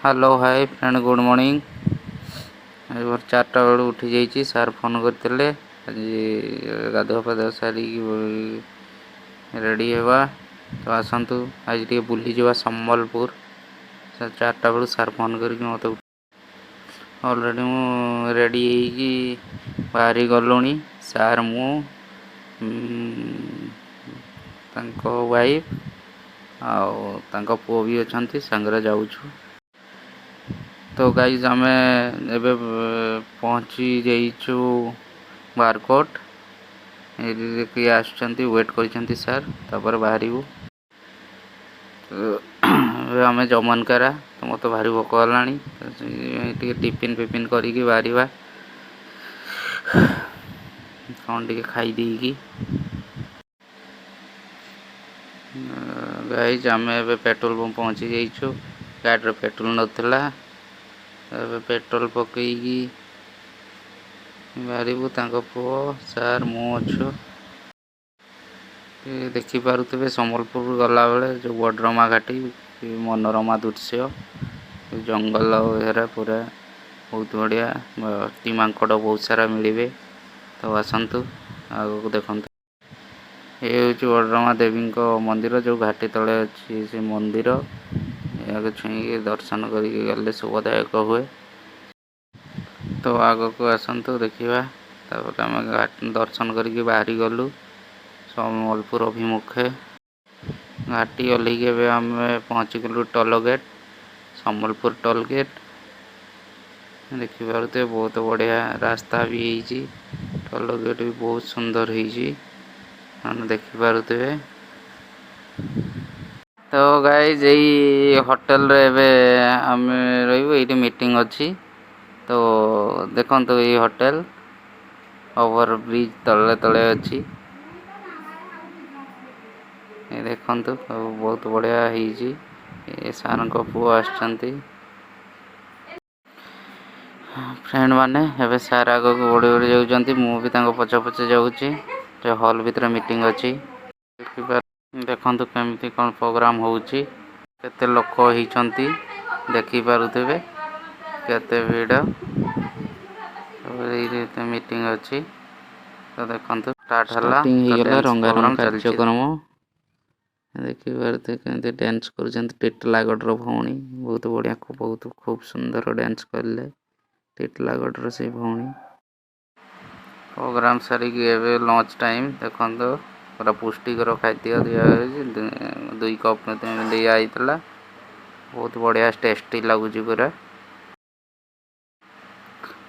Hello hi friend good morning. एबार 4टा बेलू उठी जाइए। सार फोन करते आज गाधुआ पाधुआ सारी रेडी हवा तो आसतु आज टे बुली जा संबलपुर। 4टा बेलू सार फोन कर मत अलरेडी मु रेडी बाहरी गलुणी। सार मु वाइफ आउ पुओ भी अच्छा सांगरे जाऊँ। तो गाइज आमे एबे पहुँची जाइछु बारकोट। किए आसुचंती वेट करछंती सार तापर बाहरिबु। आम जमनकारा तो मत भारी भोक हेलाणी टिफिन फिफिन करिकी बाहरिबा कौन टिके खाई देकी। गाइज आम एबे पेट्रोल पंप पहुँची जाइछु। गाड़ी पेट्रोल नथिला पेट्रोल पकईकी बाहरिबु। पुओ सार मु अच्छु देखिपे संबलपुर गला बेले जो बड्रमा घाटी मनोरमा दृश्य जंगल हेरा पूरा बहुत बढ़िया। मांकड़ बहुत सारा मिले तो आसतु आगे देखु। ये हूँ बड्रमा देवी मंदिर जो घाटी तले अच्छी से मंदिर या छुई दर्शन करके गले शुभदायक हुए। तो आग को आसतु देखा आम दर्शन करके बाहरी गलु संबलपुर अभिमुखे। घाटी ओल्ल आम पहुँची गलु toll gate Sambalpur toll gate. देखिपे बहुत बढ़िया रास्ता भी है। टोल गेट भी बहुत सुंदर है देखिपे। तो गाइज यही होटेल रे आम रही मीटिंग अच्छी। तो देखो ये होटेल ओवर ब्रिज तले तले अच्छी देखु बहुत बढ़िया है। सार पुओ आसचंती फ्रेंड माने एवं सार आग को बढ़ी बढ़ी जाऊँच मु भी पचे पचे जाऊँगी। हॉल भीतर मीटिंग अच्छी देखु केमती कौन प्रोग्राम होची केते लोक होती देखिपे केते भीड़ मीटिंग अच्छी। तो देखु स्टार्ट है रंगारंग कार्यक्रम देखिए डांस कर टिटलागढ़ भौणी बहुत बढ़िया बहुत खूब सुंदर डांस कले टिटलागढ़ से भौणी। प्रोग्राम सारिकी एवं लंच टाइम देखो पूरा पुष्टिकर खाद्य दिया 2 कप में दिया बहुत बढ़िया टेस्टी लगुच पूरा।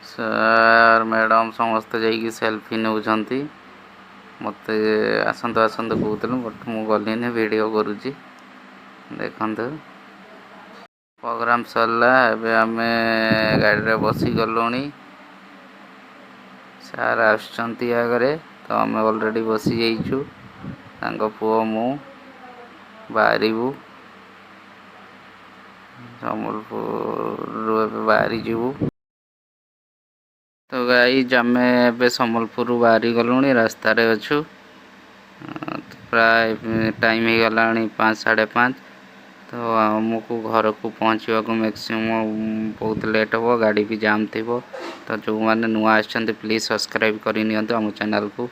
सर मैडम समस्ते जाइए सेल्फी नौकरी मत आसतु आसतु कहते बट मु गलिनी वीडियो करुँची देखु। प्रोग्राम सरला एबे आम गाड़ी बसी गलुणी। सार आसुचंती आगरे तो आम ऑलरेडी बसी जाइछु। पुओ मु बाहरिबु संबलपुर बाहरी जीवु। तो गाइज आम एबे संबलपुर बाहरी गलुणी रास्ता रे अच्छु। प्राय टाइम ही गला 5 साढ़े 5। तो आमको घर को पहुँचवा को मैक्सिमम बहुत लेट हो गाड़ी भी जाम थी। तो जो मैंने नुआ आछंती प्लीज सब्सक्राइब करनी आम चैनल को।